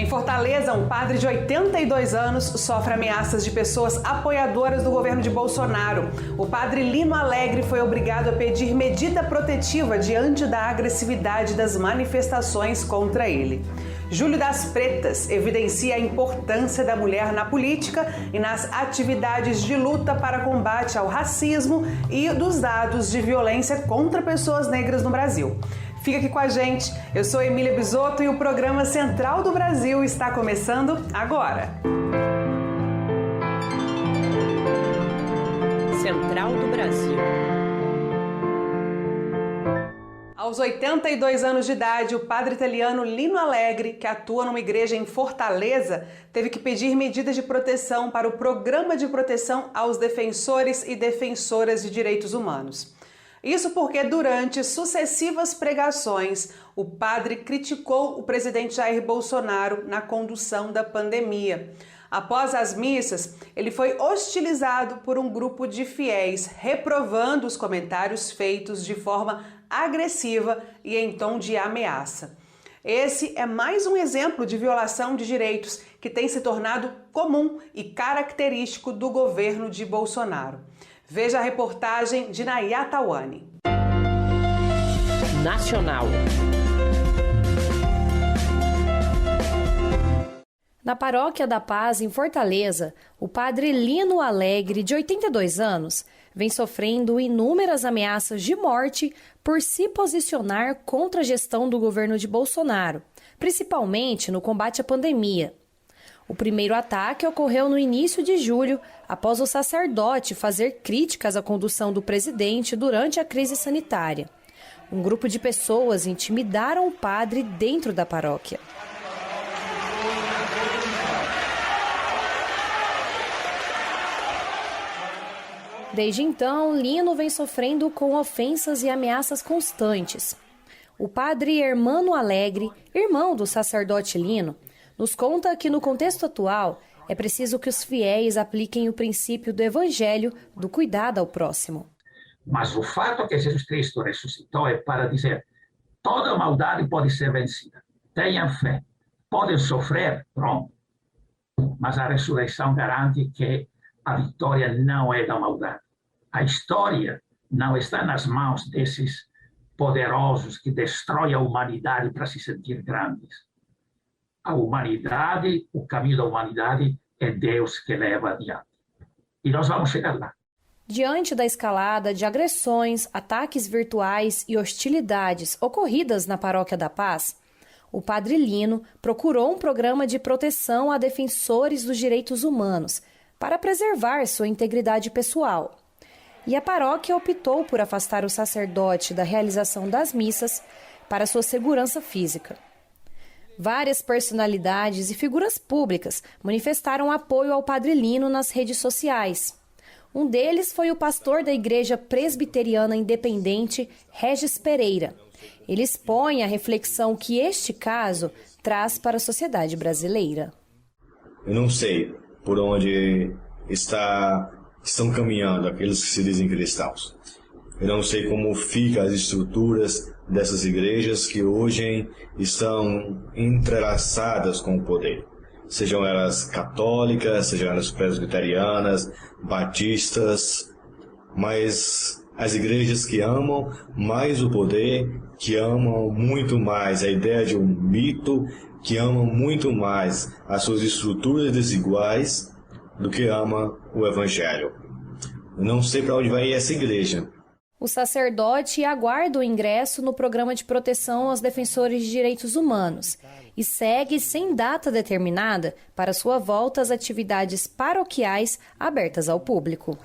Em Fortaleza, um padre de 82 anos sofre ameaças de pessoas apoiadoras do governo de Bolsonaro. O padre Lino Alegre foi obrigado a pedir medida protetiva diante da agressividade das manifestações contra ele. Júlio das Pretas evidencia a importância da mulher na política e nas atividades de luta para combate ao racismo e dos dados de violência contra pessoas negras no Brasil. Fica aqui com a gente, eu sou Emília Bisotto e o programa Central do Brasil está começando agora. Central do Brasil. Aos 82 anos de idade, o padre italiano Lino Alegre, que atua numa igreja em Fortaleza, teve que pedir medidas de proteção para o Programa de Proteção aos Defensores e Defensoras de Direitos Humanos. Isso porque durante sucessivas pregações, o padre criticou o presidente Jair Bolsonaro na condução da pandemia. Após as missas, ele foi hostilizado por um grupo de fiéis, reprovando os comentários feitos de forma agressiva e em tom de ameaça. Esse é mais um exemplo de violação de direitos que tem se tornado comum e característico do governo de Bolsonaro. Veja a reportagem de Nayá Tawani. Nacional. Na Paróquia da Paz, em Fortaleza, o padre Lino Alegre, de 82 anos, vem sofrendo inúmeras ameaças de morte por se posicionar contra a gestão do governo de Bolsonaro, principalmente no combate à pandemia. O primeiro ataque ocorreu no início de julho, após o sacerdote fazer críticas à condução do presidente durante a crise sanitária. Um grupo de pessoas intimidaram o padre dentro da paróquia. Desde então, Lino vem sofrendo com ofensas e ameaças constantes. O padre Hermano Alegre, irmão do sacerdote Lino, nos conta que no contexto atual é preciso que os fiéis apliquem o princípio do evangelho do cuidado ao próximo. Mas o fato que Jesus Cristo ressuscitou é para dizer: toda maldade pode ser vencida. Tenham fé. Podem sofrer, pronto. Mas a ressurreição garante que a vitória não é da maldade. A história não está nas mãos desses poderosos que destroem a humanidade para se sentir grandes. A humanidade, o caminho da humanidade é Deus que leva adiante. E nós vamos chegar lá. Diante da escalada de agressões, ataques virtuais e hostilidades ocorridas na Paróquia da Paz, o padre Lino procurou um programa de proteção a defensores dos direitos humanos para preservar sua integridade pessoal. E a paróquia optou por afastar o sacerdote da realização das missas para sua segurança física. Várias personalidades e figuras públicas manifestaram apoio ao padre Lino nas redes sociais. Um deles foi o pastor da Igreja Presbiteriana Independente, Regis Pereira. Ele expõe a reflexão que este caso traz para a sociedade brasileira. Eu não sei por onde estão caminhando aqueles que se dizem cristãos. Eu não sei como ficam as estruturas dessas igrejas que hoje estão entrelaçadas com o poder. Sejam elas católicas, sejam elas presbiterianas, batistas, mas as igrejas que amam mais o poder, que amam muito mais a ideia de um mito, que amam muito mais as suas estruturas desiguais do que ama o evangelho. Eu não sei para onde vai essa igreja. O sacerdote aguarda o ingresso no Programa de Proteção aos Defensores de Direitos Humanos e segue sem data determinada para sua volta às atividades paroquiais abertas ao público.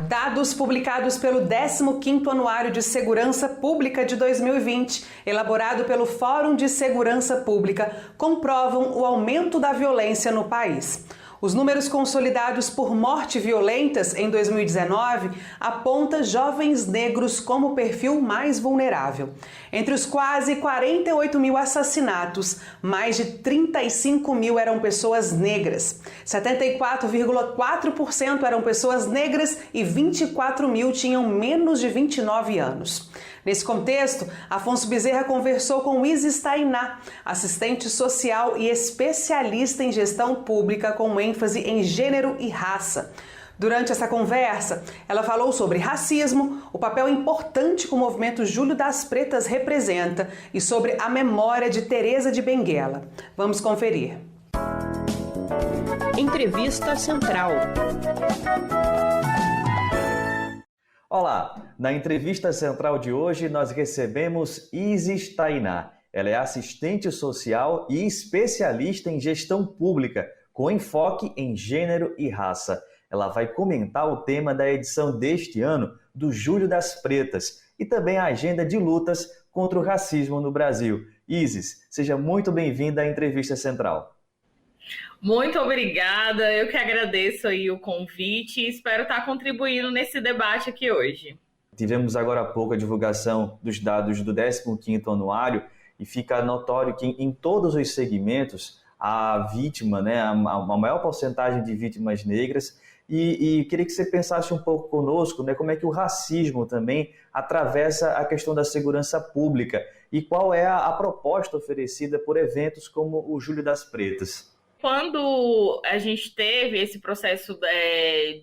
Dados publicados pelo 15º Anuário de Segurança Pública de 2020, elaborado pelo Fórum de Segurança Pública, comprovam o aumento da violência no país. Os números consolidados por mortes violentas em 2019 apontam jovens negros como o perfil mais vulnerável. Entre os quase 48 mil assassinatos, mais de 35 mil eram pessoas negras. 74,4% eram pessoas negras e 24 mil tinham menos de 29 anos. Nesse contexto, Afonso Bezerra conversou com Isis Tainá, assistente social e especialista em gestão pública com ênfase em gênero e raça. Durante essa conversa, ela falou sobre racismo, o papel importante que o movimento Júlio das Pretas representa e sobre a memória de Teresa de Benguela. Vamos conferir. Entrevista Central. Olá, na entrevista central de hoje nós recebemos Isis Tainá. Ela é assistente social e especialista em gestão pública, com enfoque em gênero e raça. Ela vai comentar o tema da edição deste ano do Júlio das Pretas e também a agenda de lutas contra o racismo no Brasil. Isis, seja muito bem-vinda à entrevista central. Muito obrigada, eu que agradeço aí o convite e espero estar contribuindo nesse debate aqui hoje. Tivemos agora há pouco a divulgação dos dados do 15º anuário e fica notório que em todos os segmentos a vítima, né, a maior porcentagem de vítimas negras e queria que você pensasse um pouco conosco, né, como é que o racismo também atravessa a questão da segurança pública e qual é a proposta oferecida por eventos como o Júlio das Pretas. Quando a gente teve esse processo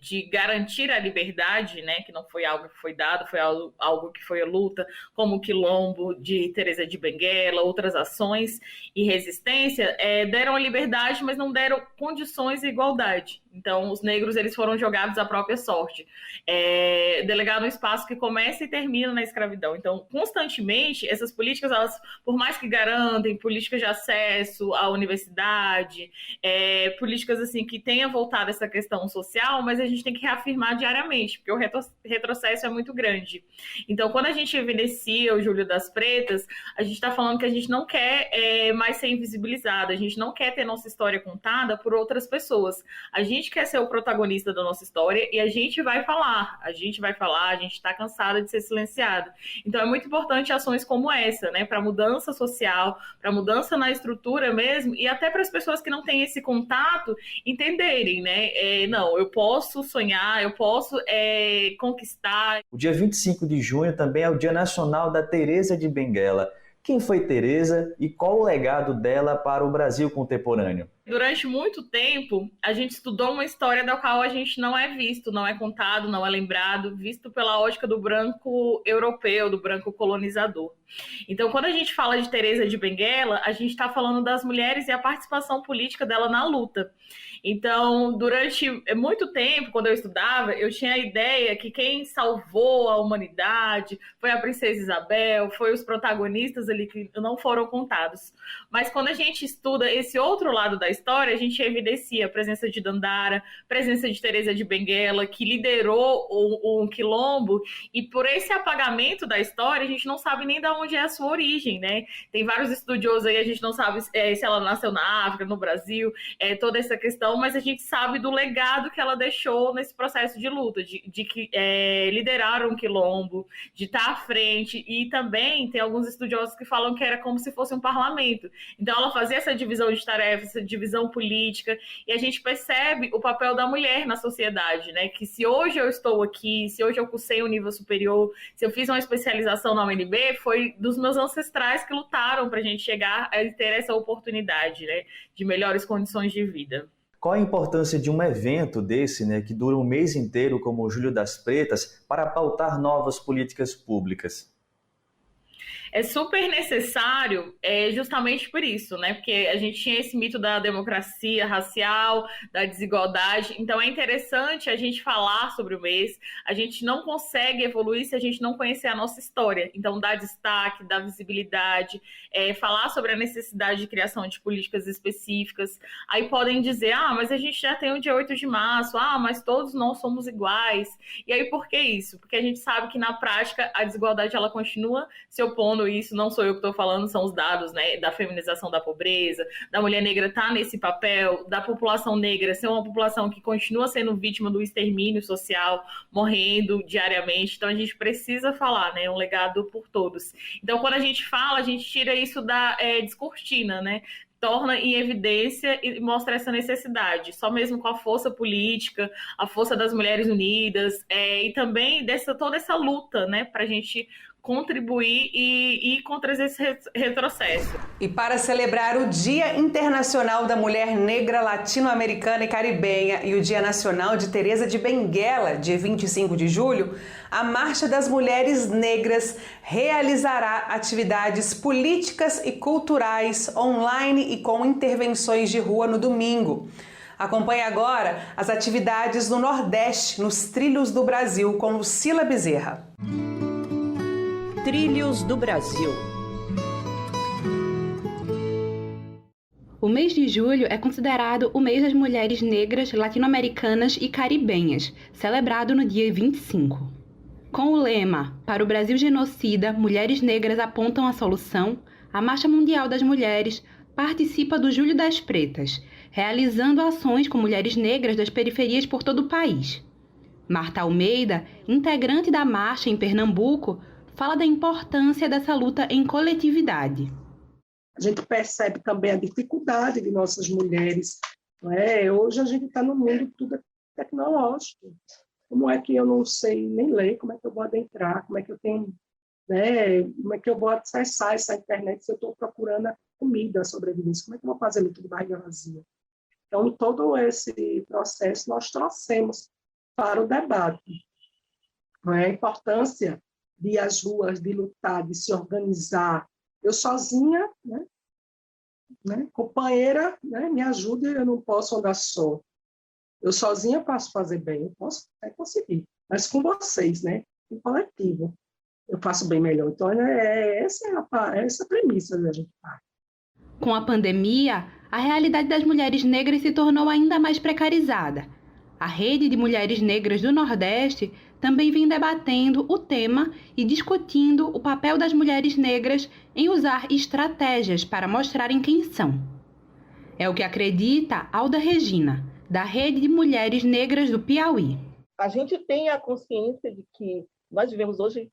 de garantir a liberdade, né, que não foi algo que foi dado, foi algo que foi a luta, como o Quilombo de Teresa de Benguela, outras ações e resistência, deram a liberdade, mas não deram condições e igualdade. Então, os negros eles foram jogados à própria sorte, delegado um espaço que começa e termina na escravidão. Então, constantemente, essas políticas, elas, por mais que garantem políticas de acesso à universidade, políticas assim que tenha voltado essa questão social, mas a gente tem que reafirmar diariamente, porque o retrocesso é muito grande. Então, quando a gente evidencia o Júlio das Pretas, a gente está falando que a gente não quer mais ser invisibilizado, a gente não quer ter nossa história contada por outras pessoas. A gente quer ser o protagonista da nossa história e a gente vai falar, a gente está cansada de ser silenciado. Então é muito importante ações como essa, né, para mudança social, para mudança na estrutura mesmo e até para as pessoas que não têm esse contato entenderem, né, não, eu posso sonhar, eu posso conquistar. O dia 25 de junho também é o Dia Nacional da Teresa de Benguela. Quem foi Teresa e qual o legado dela para o Brasil contemporâneo? Durante muito tempo, a gente estudou uma história da qual a gente não é visto, não é contado, não é lembrado, visto pela ótica do branco europeu, do branco colonizador. Então, quando a gente fala de Teresa de Benguela, a gente está falando das mulheres e a participação política dela na luta. Então, durante muito tempo, quando eu estudava, eu tinha a ideia que quem salvou a humanidade foi a princesa Isabel, foi os protagonistas ali que não foram contados. Mas quando a gente estuda esse outro lado da história, a gente evidencia a presença de Dandara, presença de Teresa de Benguela, que liderou o Quilombo, e por esse apagamento da história, a gente não sabe nem de onde é a sua origem, né? Tem vários estudiosos aí, a gente não sabe se ela nasceu na África, no Brasil, toda essa questão, mas a gente sabe do legado que ela deixou nesse processo de luta, de que lideraram o Quilombo, de estar à frente, e também tem alguns estudiosos que falam que era como se fosse um parlamento. Então ela fazia essa divisão de tarefas, essa divisão política, e a gente percebe o papel da mulher na sociedade, né? Que se hoje eu estou aqui, se hoje eu cursei um nível superior, se eu fiz uma especialização na UNB, foi dos meus ancestrais que lutaram para a gente chegar a ter essa oportunidade, né, de melhores condições de vida. Qual a importância de um evento desse, né, que dura um mês inteiro, como o Júlio das Pretas, para pautar novas políticas públicas? É super necessário justamente por isso, né? Porque a gente tinha esse mito da democracia racial, da desigualdade. Então é interessante a gente falar sobre o mês. A gente não consegue evoluir se a gente não conhecer a nossa história. Então dar destaque, dar visibilidade, falar sobre a necessidade de criação de políticas específicas. Aí podem dizer, mas a gente já tem o dia 8 de março, mas todos nós somos iguais. E aí por que isso? Porque a gente sabe que na prática a desigualdade ela continua se opondo. Isso não sou eu que estou falando, são os dados, né, da feminização da pobreza, da mulher negra estar nesse papel, da população negra ser uma população que continua sendo vítima do extermínio social, morrendo diariamente. Então a gente precisa falar, né, um legado por todos. Então quando a gente fala, a gente tira isso da descortina, né, torna em evidência e mostra essa necessidade, só mesmo com a força política, a força das mulheres unidas, e também toda essa luta, né, para a gente contribuir e ir contra esse retrocesso. E para celebrar o Dia Internacional da Mulher Negra, Latino-Americana e Caribenha e o Dia Nacional de Teresa de Benguela, dia 25 de julho, a Marcha das Mulheres Negras realizará atividades políticas e culturais online e com intervenções de rua no domingo. Acompanhe agora as atividades no Nordeste, nos Trilhos do Brasil, com Lucila Bezerra. Trilhos do Brasil. O mês de julho é considerado o mês das mulheres negras, latino-americanas e caribenhas, celebrado no dia 25. Com o lema "Para o Brasil genocida, mulheres negras apontam a solução", a Marcha Mundial das Mulheres participa do Julho das Pretas, realizando ações com mulheres negras das periferias por todo o país. Marta Almeida, integrante da marcha em Pernambuco, fala da importância dessa luta em coletividade. A gente percebe também a dificuldade de nossas mulheres. Não é? Hoje a gente está no mundo tudo tecnológico. Como é que eu não sei nem ler? Como é que eu vou adentrar? Como é que eu tenho, né? Como é que eu vou acessar essa internet se eu estou procurando a comida, a sobrevivência? Como é que eu vou fazer luta de barriga vazia? Então, todo esse processo nós trouxemos para o debate. Não é? A importância de ir às ruas, de lutar, de se organizar. Eu sozinha, né, companheira, né, me ajude, eu não posso andar só. Eu sozinha posso fazer bem, eu posso até conseguir, mas com vocês, né, em coletivo, eu faço bem melhor. Então, essa é a premissa da gente. Com a pandemia, a realidade das mulheres negras se tornou ainda mais precarizada. A Rede de Mulheres Negras do Nordeste também vem debatendo o tema e discutindo o papel das mulheres negras em usar estratégias para mostrarem quem são. É o que acredita Alda Regina, da Rede de Mulheres Negras do Piauí. A gente tem a consciência de que nós vivemos hoje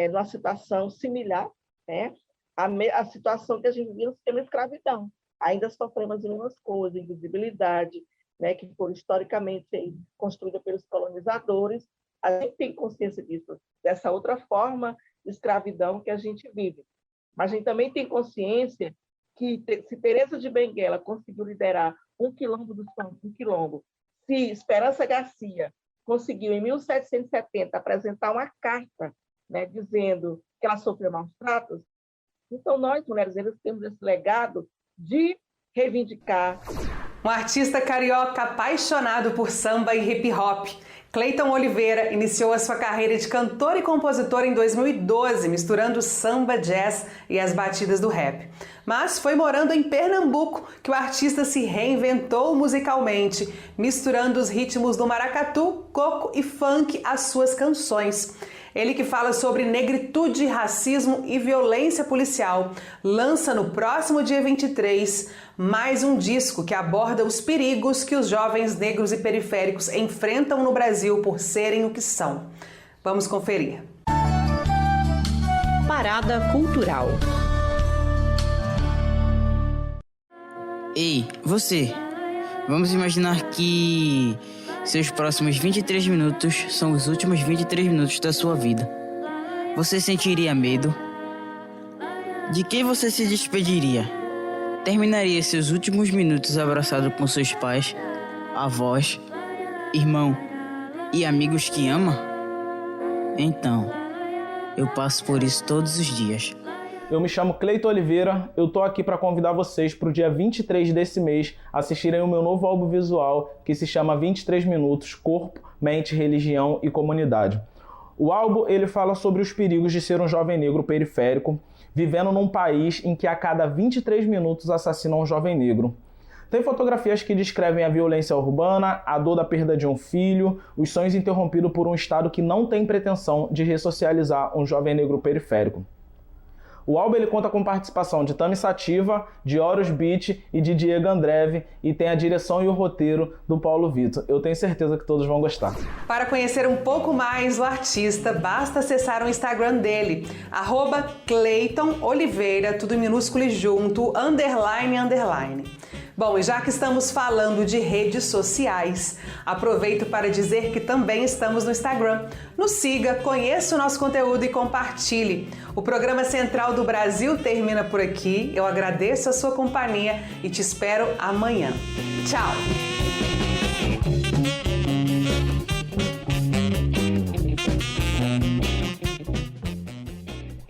numa situação similar, né, à situação que a gente vivia no sistema de escravidão. Ainda sofremos as mesmas coisas, invisibilidade, né, que foram historicamente construídas pelos colonizadores. A gente tem consciência disso, dessa outra forma de escravidão que a gente vive. Mas a gente também tem consciência que se Teresa de Benguela conseguiu liderar um quilombo, se Esperança Garcia conseguiu, em 1770, apresentar uma carta, né, dizendo que ela sofreu maus tratos, então nós, mulheres negras, temos esse legado de reivindicar. Um artista carioca apaixonado por samba e hip hop, Cleiton Oliveira iniciou a sua carreira de cantor e compositor em 2012, misturando samba, jazz e as batidas do rap. Mas foi morando em Pernambuco que o artista se reinventou musicalmente, misturando os ritmos do maracatu, coco e funk às suas canções. Ele que fala sobre negritude, racismo e violência policial, lança no próximo dia 23 mais um disco que aborda os perigos que os jovens negros e periféricos enfrentam no Brasil por serem o que são. Vamos conferir. Parada Cultural. Ei, você! Vamos imaginar que seus próximos 23 minutos são os últimos 23 minutos da sua vida. Você sentiria medo? De quem você se despediria? Terminaria seus últimos minutos abraçado com seus pais, avós, irmão e amigos que ama? Então, eu passo por isso todos os dias. Eu me chamo Cleiton Oliveira, eu tô aqui para convidar vocês para o dia 23 desse mês assistirem o meu novo álbum visual que se chama 23 Minutos, Corpo, Mente, Religião e Comunidade. O álbum ele fala sobre os perigos de ser um jovem negro periférico, vivendo num país em que a cada 23 minutos assassinam um jovem negro. Tem fotografias que descrevem a violência urbana, a dor da perda de um filho, os sonhos interrompidos por um Estado que não tem pretensão de ressocializar um jovem negro periférico. O álbum ele conta com participação de Tami Sativa, de Horus Beat e de Diego Andreve e tem a direção e o roteiro do Paulo Vitor. Eu tenho certeza que todos vão gostar. Para conhecer um pouco mais o artista, basta acessar o Instagram dele, @Cleiton Oliveira, tudo em minúsculo e junto, __. Bom, e já que estamos falando de redes sociais, aproveito para dizer que também estamos no Instagram. Nos siga, conheça o nosso conteúdo e compartilhe. O programa Central do Brasil termina por aqui. Eu agradeço a sua companhia e te espero amanhã. Tchau!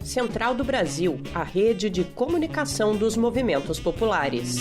Central do Brasil, a rede de comunicação dos movimentos populares.